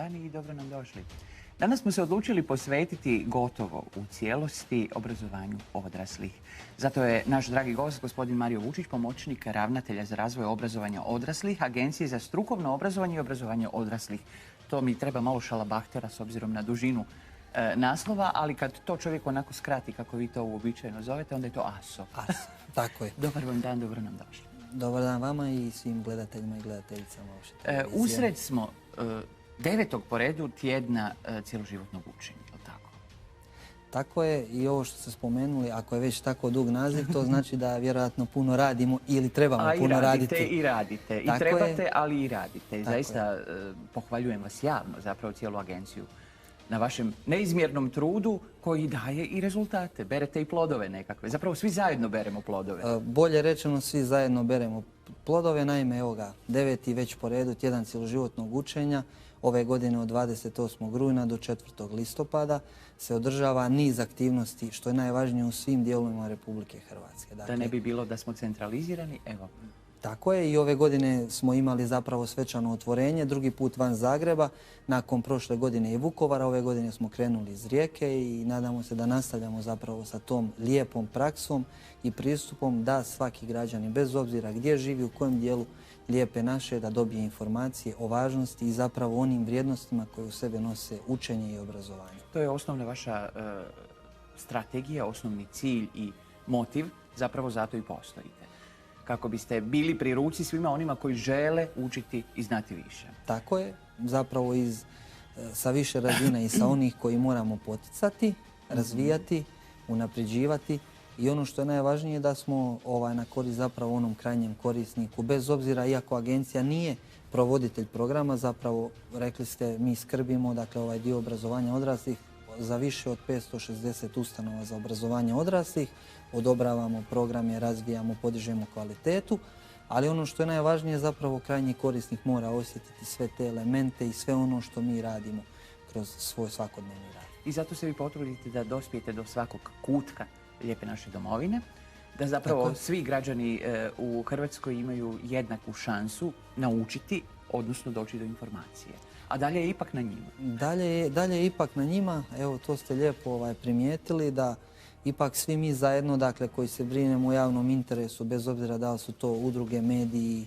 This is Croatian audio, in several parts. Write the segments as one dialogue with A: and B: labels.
A: dan i dobro nam došli. Danas smo se odlučili posvetiti gotovo u cijelosti obrazovanju odraslih. Zato je naš dragi gost, gospodin Mario Vučić, pomoćnik ravnatelja za razvoj obrazovanja odraslih, Agencije za strukovno obrazovanje i obrazovanje odraslih. To mi treba malo šalabahtera s obzirom na dužinu naslova, ali kad to čovjek onako skrati, kako vi to uobičajeno zovete, onda je to ASO.
B: ASO, tako je.
A: Dobar vam dan, dobro nam došli.
B: Dobar dan vama i svim gledateljima i gledateljicama.
A: Usred smo 9. po redu tjedna cjeloživotnog učenja, je li tako?
B: Tako je i ovo što ste spomenuli, ako je već tako dug naziv, to znači da vjerojatno puno radimo ili trebamo puno raditi.
A: I radite. I trebate, ali i radite. I zaista pohvaljujem vas javno, zapravo cijelu agenciju, na vašem neizmjernom trudu koji daje i rezultate. Berete i plodove nekakve. Zapravo svi zajedno beremo plodove.
B: Bolje rečeno, svi zajedno beremo plodove. Naime, evo ga, 9. već po redu tjedan cjeloživotnog učenja. Ove godine od 28. rujna do 4. listopada se održava niz aktivnosti, što je najvažnije u svim dijelovima Republike Hrvatske.
A: Da ne bi bilo da smo centralizirani, evo.
B: Tako je i ove godine smo imali zapravo svečano otvorenje, drugi put van Zagreba, nakon prošle godine i Vukovara, ove godine smo krenuli iz Rijeke i nadamo se da nastavljamo zapravo sa tom lijepom praksom i pristupom da svaki građanin, bez obzira gdje živi, u kojem dijelu Lijepe naše, da dobije informacije o važnosti i zapravo onim vrijednostima koje u sebe nose učenje i obrazovanje.
A: To je osnovna vaša strategija, osnovni cilj i motiv, zapravo zato i postojite. Kako biste bili pri ruci svima onima koji žele učiti i znati više.
B: Tako je, zapravo sa više razine i sa onih koji moramo poticati, razvijati, unapređivati i ono što je najvažnije da smo na korist zapravo onom krajnjem korisniku. Bez obzira, iako agencija nije provoditelj programa, zapravo rekli ste mi skrbimo, dakle ovaj dio obrazovanja odraslih za više od 560 ustanova za obrazovanje odraslih, odobravamo programe, razvijamo, podižemo kvalitetu, ali ono što je najvažnije zapravo krajnji korisnik mora osjetiti sve te elemente i sve ono što mi radimo kroz svoj svakodnevni rad.
A: I zato se vi potrudite da dospijete do svakog kutka Lijepe naše domovine, da zapravo svi građani u Hrvatskoj imaju jednaku šansu naučiti, odnosno doći do informacije. A dalje je ipak na njima.
B: Dalje je ipak na njima. Evo, to ste lijepo primijetili da ipak svi mi zajedno, dakle, koji se brinemo o javnom interesu, bez obzira da li su to udruge, mediji,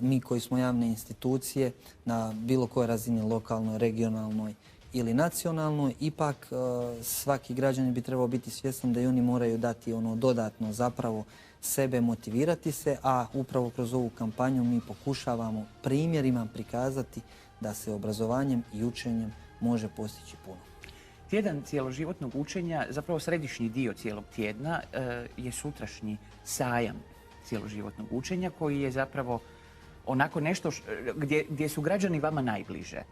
B: mi koji smo javne institucije na bilo kojoj razini, lokalnoj, regionalnoj ili nacionalnoj, ipak svaki građanin bi trebao biti svjestan da i oni moraju dati ono dodatno zapravo sebe, motivirati se, a upravo kroz ovu kampanju mi pokušavamo primjerima prikazati da se obrazovanjem i učenjem može postići puno.
A: Tjedan cjeloživotnog učenja, zapravo središnji dio cijelog tjedna, je sutrašnji sajam cjeloživotnog učenja koji je zapravo onako nešto gdje su građani vama najbliže.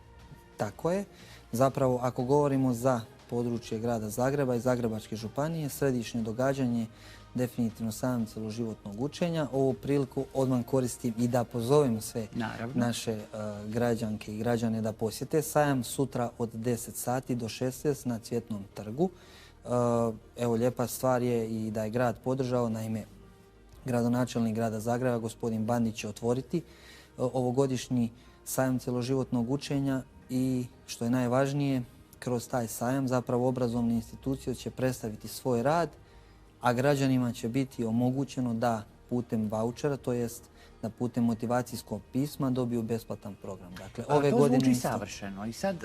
B: Tako je. Zapravo, ako govorimo za područje grada Zagreba i Zagrebačke županije, središnje događanje definitivno sajam cjeloživotnog učenja. Ovu priliku odmah koristim i da pozovem sve naše građanke i građane da posjete sajam sutra od 10 sati do 16 na Cvjetnom trgu. Evo, lijepa stvar je i da je grad podržao, naime, gradonačelnik grada Zagreba, gospodin Bandić, će otvoriti ovogodišnji sajam cjeloživotnog učenja i, što je najvažnije, kroz taj sajam zapravo obrazovne institucije će predstaviti svoj rad, a građanima će biti omogućeno da putem vaučera, to jest da putem motivacijskog pisma dobiju besplatan program. Dakle,
A: ove godine zvuči savršeno. I sad,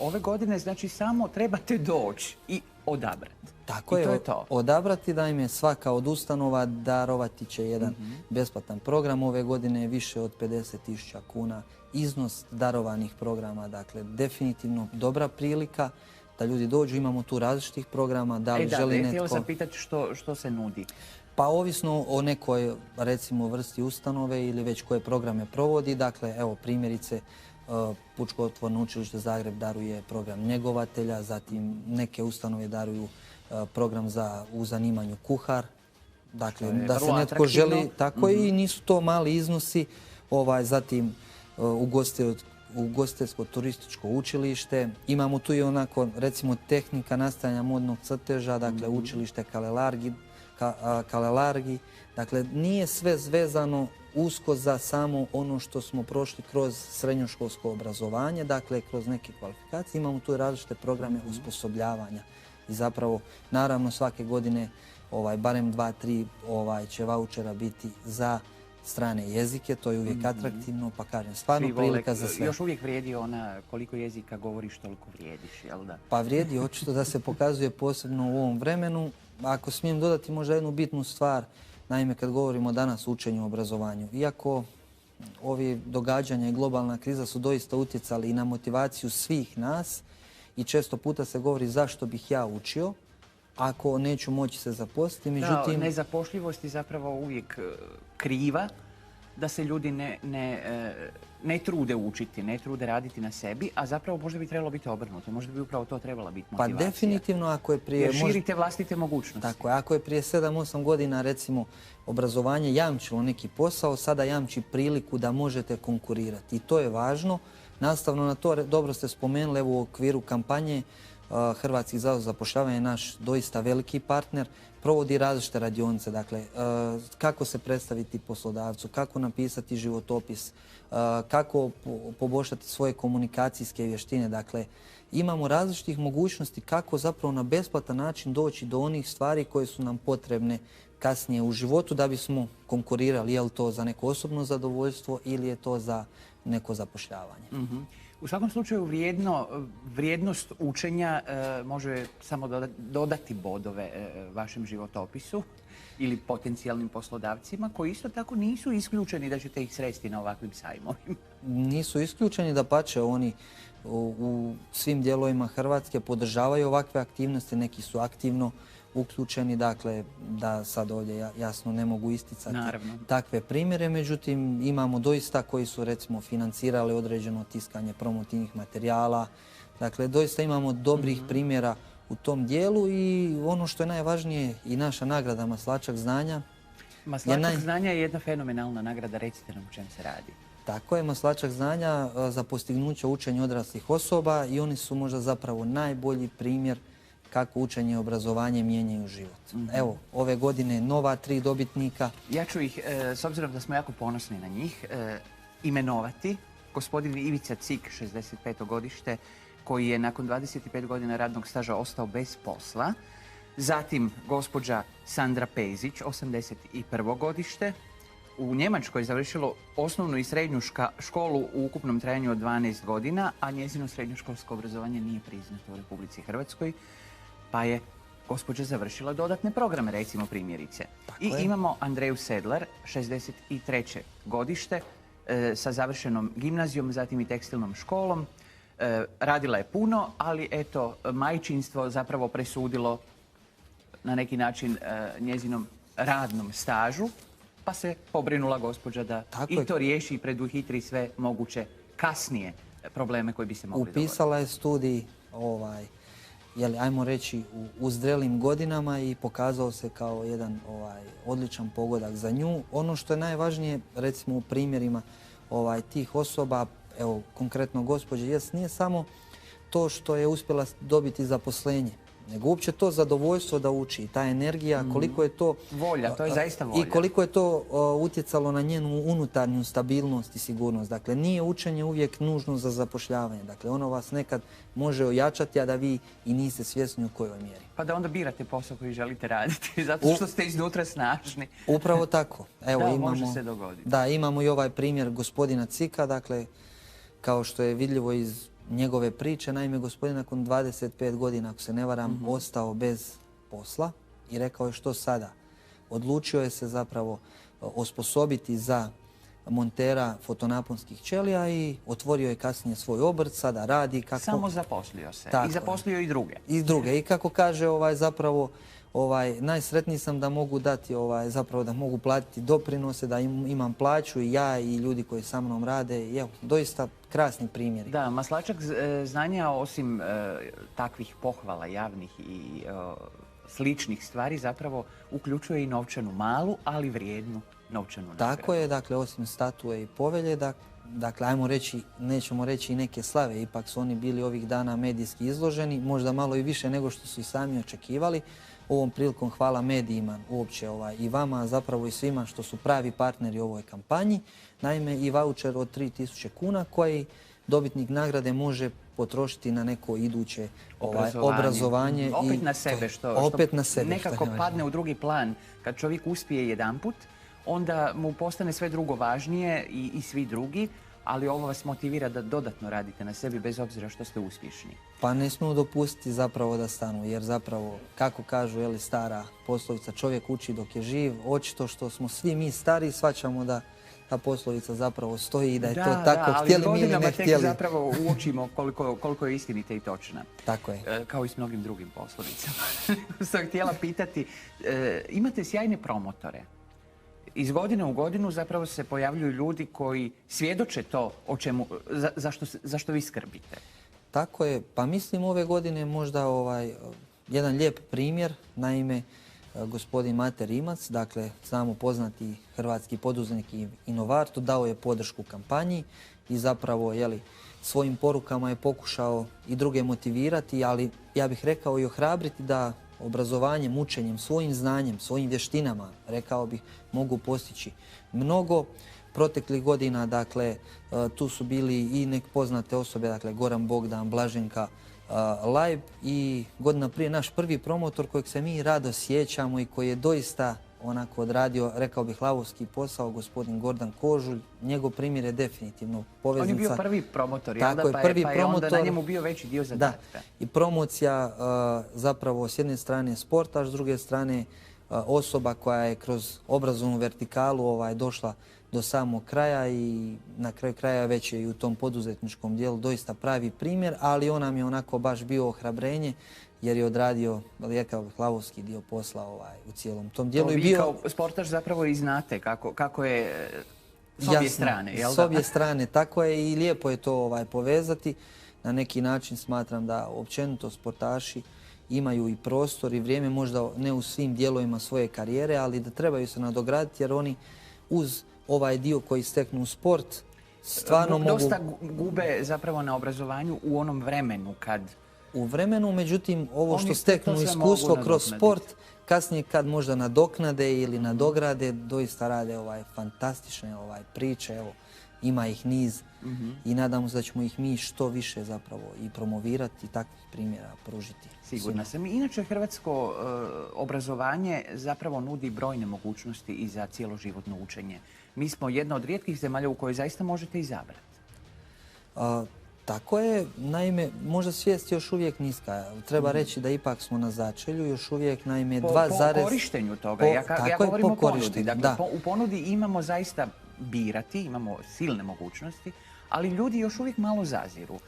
A: ove godine znači samo trebate doći i odabrati.
B: Tako je, odabrati da im je svaka od ustanova darovati će jedan besplatan program. Ove godine je više od 50.000 kuna iznos darovanih programa. Dakle, definitivno dobra prilika da ljudi dođu. Imamo tu različitih programa. Da li želi netko...
A: Htjela sam pitati što se nudi.
B: Pa ovisno o nekoj, recimo, vrsti ustanove ili već koje programe provodi. Dakle, evo, primjerice, Pučko otvoreno učilište Zagreb daruje program njegovatelja, zatim neke ustanove daruju program u zanimanju kuhar. Dakle, da se netko želi, tako i nisu to mali iznosi. Zatim ugostiteljsko-turističko učilište. Imamo tu i onako, recimo, tehnika nastajanja modnog crteža, dakle, učilište Kalelargi. Kalelargi. Dakle, nije sve vezano usko za samo ono što smo prošli kroz srednjoškolsko obrazovanje, dakle kroz neke kvalifikacije. Imamo tu i različite programe osposobljavanja. I zapravo, naravno, svake godine barem 2-3 će vaučera biti za strane jezike, to je uvijek atraktivno, pa kažem, stvarno prilika za sve.
A: Još uvijek vrijedi ona koliko jezika govoriš, toliko vrijediš, jel da?
B: Pa vrijedi, očito da se pokazuje posebno u ovom vremenu. Ako smijem dodati možda jednu bitnu stvar, naime kad govorimo danas o učenju i obrazovanju, iako ovi događanja i globalna kriza su doista utjecali i na motivaciju svih nas i često puta se govori zašto bih ja učio, ako neću moći se zaposliti.
A: Međutim, nezapošljivost je zapravo uvijek kriva da se ljudi ne trude učiti, ne trude raditi na sebi, a zapravo možda bi trebalo biti obrnuto. Možda bi upravo to trebala biti motivacija.
B: Pa definitivno ako je prije...
A: Jer širite vlastite mogućnosti.
B: Tako je. Ako je prije 7-8 godina recimo obrazovanje jamčilo neki posao, sada jamči priliku da možete konkurirati. I to je važno. Nastavno na to, dobro ste spomenuli, evo u okviru kampanje Hrvatski zavod za zapošljavanje je naš doista veliki partner, provodi različite radionice, dakle, kako se predstaviti poslodavcu, kako napisati životopis, kako poboljšati svoje komunikacijske vještine. Dakle, imamo različitih mogućnosti kako zapravo na besplatan način doći do onih stvari koje su nam potrebne kasnije u životu da bismo konkurirali, je li to za neko osobno zadovoljstvo ili je to za neko zapošljavanje.
A: U svakom slučaju vrijednost učenja može samo dodati bodove vašem životopisu ili potencijalnim poslodavcima koji isto tako nisu isključeni da ćete ih sresti na ovakvim sajmovima.
B: Nisu isključeni, dapače, oni u svim dijelovima Hrvatske podržavaju ovakve aktivnosti, neki su aktivno uključeni, dakle da sad ovdje jasno ne mogu isticati takve primjere, međutim imamo doista koji su recimo financirali određeno tiskanje promotivnih materijala, dakle doista imamo dobrih primjera u tom dijelu i ono što je najvažnije i naša nagrada Maslačak znanja.
A: Maslačak znanja je jedna fenomenalna nagrada, recite nam o čem se radi.
B: Tako je, Maslačak znanja za postignuće učenja odraslih osoba i oni su možda zapravo najbolji primjer kako učenje i obrazovanje mijenjaju život. Evo, ove godine nova 3 dobitnika.
A: Ja ću ih, s obzirom da smo jako ponosni na njih, imenovati. Gospodin Ivica Cik, 65. godište, koji je nakon 25 godina radnog staža ostao bez posla. Zatim gospođa Sandra Pezić, 81. godište. U Njemačkoj je završilo osnovnu i srednju školu u ukupnom trajanju od 12 godina, a njezino srednjoškolsko obrazovanje nije priznato u Republici Hrvatskoj, pa je gospođa završila dodatne programe, recimo primjerice. I imamo Andreju Sedlar, 63. godište, sa završenom gimnazijom, zatim i tekstilnom školom. Radila je puno, ali eto, majčinstvo zapravo presudilo na neki način njezinom radnom stažu, pa se pobrinula gospođa da i to riješi i preduhitri sve moguće kasnije probleme koji bi se mogli dogoditi.
B: Upisala je studij, ajmo reći, u zrelim godinama i pokazao se kao jedan odličan pogodak za nju. Ono što je najvažnije, recimo u primjerima tih osoba, evo konkretno gospođe, nije samo to što je uspjela dobiti zaposlenje, nego uopće to zadovoljstvo da uči, ta energija, koliko je to...
A: Volja, to je zaista volja.
B: I koliko je to utjecalo na njenu unutarnju stabilnost i sigurnost. Dakle, nije učenje uvijek nužno za zapošljavanje. Dakle, ono vas nekad može ojačati, a da vi i niste svjesni u kojoj mjeri.
A: Pa da onda birate posao koji želite raditi, zato što ste iznutra snažni.
B: Upravo tako.
A: Da, može se dogoditi.
B: Da, imamo i ovaj primjer gospodina Cika, dakle, kao što je vidljivo iz njegove priče. Naime, gospodin nakon 25 godina, ako se ne varam, ostao bez posla i rekao je što sada. Odlučio je se zapravo osposobiti za montera fotonaponskih ćelija i otvorio je kasnije svoj obrt, sada radi kako...
A: Samo zaposlio se i zaposlio i druge.
B: I druge. I kako kaže zapravo najsretniji sam da mogu dati, zapravo da mogu platiti doprinose, da imam plaću i ja i ljudi koji sa mnom rade. I evo, doista krasni primjeri.
A: Da, Maslačak znanja osim takvih pohvala javnih i sličnih stvari zapravo uključuje i novčanu malu, ali vrijednu novčanu nagradu.
B: Tako je, dakle, osim statue i povelje, dakle, ajmo reći, nećemo reći i neke slave, ipak su oni bili ovih dana medijski izloženi, možda malo i više nego što su i sami očekivali. Ovom prilikom hvala medijima uopće i vama, zapravo i svima što su pravi partneri u ovoj kampanji. Naime, i vaučer od 3000 kuna koji dobitnik nagrade može potrošiti na neko iduće obrazovanje.
A: Opet na sebe, što nekako padne u drugi plan. Kad čovjek uspije jedanput, onda mu postane sve drugo važnije i svi drugi, ali ovo vas motivira da dodatno radite na sebi bez obzira što ste uspješni.
B: Pa ne smijemo dopustiti zapravo da stanu, jer zapravo, kako kažu stara poslovica, čovjek uči dok je živ. Očito što smo svi mi stari, shvaćamo da ta poslovica zapravo stoji i da je to tako, htjeli mi ili ne htjeli. Ali tek
A: zapravo uočimo koliko je istinita i točna.
B: Tako je.
A: Kao i s mnogim drugim poslovicama. Sam htjela pitati, imate sjajne promotore. Iz godine u godinu zapravo se pojavljuju ljudi koji svjedoče to zašto vi skrbite.
B: Tako je. Pa mislim ove godine možda jedan lijep primjer. Naime, gospodin Mate Rimac, dakle samo poznati hrvatski poduzetnik i inovator, dao je podršku kampanji i zapravo svojim porukama je pokušao i druge motivirati, ali ja bih rekao i ohrabriti da obrazovanjem, učenjem, svojim znanjem, svojim vještinama, rekao bih, mogu postići mnogo. Proteklih godina, dakle, tu su bili i neke poznate osobe, dakle, Goran Bogdan, Blaženka Lajb i godina prije naš prvi promotor kojeg se mi rado sjećamo i koji je doista onako odradio, rekao bih, lavovski posao, gospodin Gordan Kožulj. Njegov primjer je definitivno poveznica.
A: On je bio prvi promotor, pa je onda na njemu bio veći dio zadatka.
B: Da, i promocija zapravo s jedne strane sportaš, s druge strane osoba koja je kroz obrazovnu vertikalu došla do samog kraja i na kraju kraja već je i u tom poduzetničkom dijelu doista pravi primjer, ali on nam je onako baš bio ohrabrenje jer je odradio, rekao bih, lavovski dio posla u cijelom tom dijelu.
A: To vi kao sportaš zapravo i znate kako je s obje strane, jel da?
B: S obje strane, tako je i lijepo je to povezati. Na neki način smatram da općenito sportaši imaju i prostor i vrijeme, možda ne u svim dijelovima svoje karijere, ali da trebaju se nadograditi jer oni uz ovaj dio koji steknu u sport stvarno mogu...
A: Dosta gube zapravo na obrazovanju u onom vremenu kad...
B: U vremenu, međutim, ovo što steknu iskustvo kroz sport, kasnije kad možda nadoknade ili nadograde, doista rade fantastične priče. Evo, ima ih niz i nadamo se da ćemo ih mi što više zapravo i promovirati i takvih primjera pružiti.
A: Sigurna sam. Inače, hrvatsko obrazovanje zapravo nudi brojne mogućnosti i za cjeloživotno učenje. Mi smo jedna od rijetkih zemalja u kojoj zaista možete izabrati.
B: Tako je. Naime, možda svijest još uvijek niska. Treba reći da ipak smo na začelju. Još uvijek, naime,
A: Po korištenju toga. Ja govorim o ponudi. Dakle, u ponudi imamo zaista birati, imamo silne mogućnosti, ali ljudi još uvijek malo zaziru.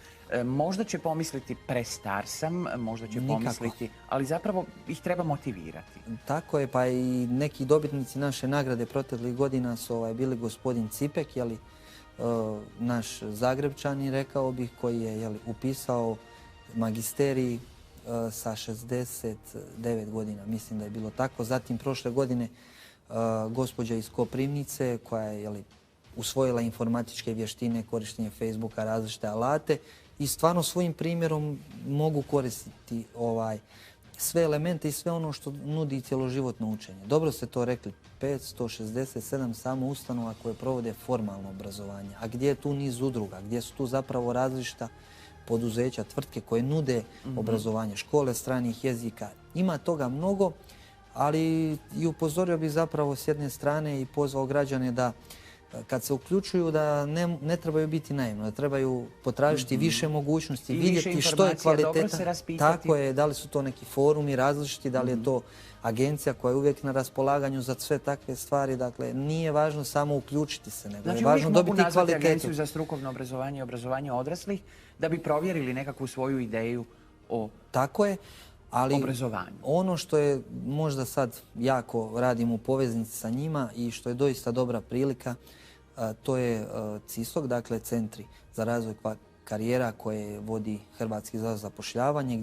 A: Možda će pomisliti prestar sam, možda će pomisliti, ali zapravo ih treba motivirati.
B: Tako je, pa i neki dobitnici naše nagrade proteklih godina su bili gospodin Cipek, naš Zagrebčanin, rekao bih, koji je upisao magisterij sa 69 godina, mislim da je bilo tako. Zatim prošle godine gospođa iz Koprivnice koja je usvojila informatičke vještine, korištenje Facebooka, različite alate i stvarno svojim primjerom mogu koristiti sve elemente i sve ono što nudi cjeloživotno učenje. Dobro ste to rekli, 567 samo ustanova koje provode formalno obrazovanje. A gdje je tu niz udruga, gdje su tu zapravo različita poduzeća, tvrtke koje nude obrazovanje, škole stranih jezika. Ima toga mnogo, ali i upozorio bih zapravo s jedne strane i pozvao građane da kad se uključuju da ne trebaju biti naivni, da trebaju potražiti više mogućnosti, vidjeti što je kvaliteta. Tako je, da li su to neki forumi različiti, da li je to agencija koja je uvijek na raspolaganju za sve takve stvari. Dakle, nije važno samo uključiti se, nego je važno dobiti kvalitetu.
A: Znači, uvijek mogu nazvati agenciju za strukovno obrazovanje i obrazovanje odraslih da bi provjerili nekakvu svoju ideju o obrazovanju.
B: Ono što je možda sad jako radimo u poveznici sa njima i što je doista dobra prilika, to je CISOK, dakle Centri za razvoj karijera koje vodi Hrvatski zavod za zapošljavanje.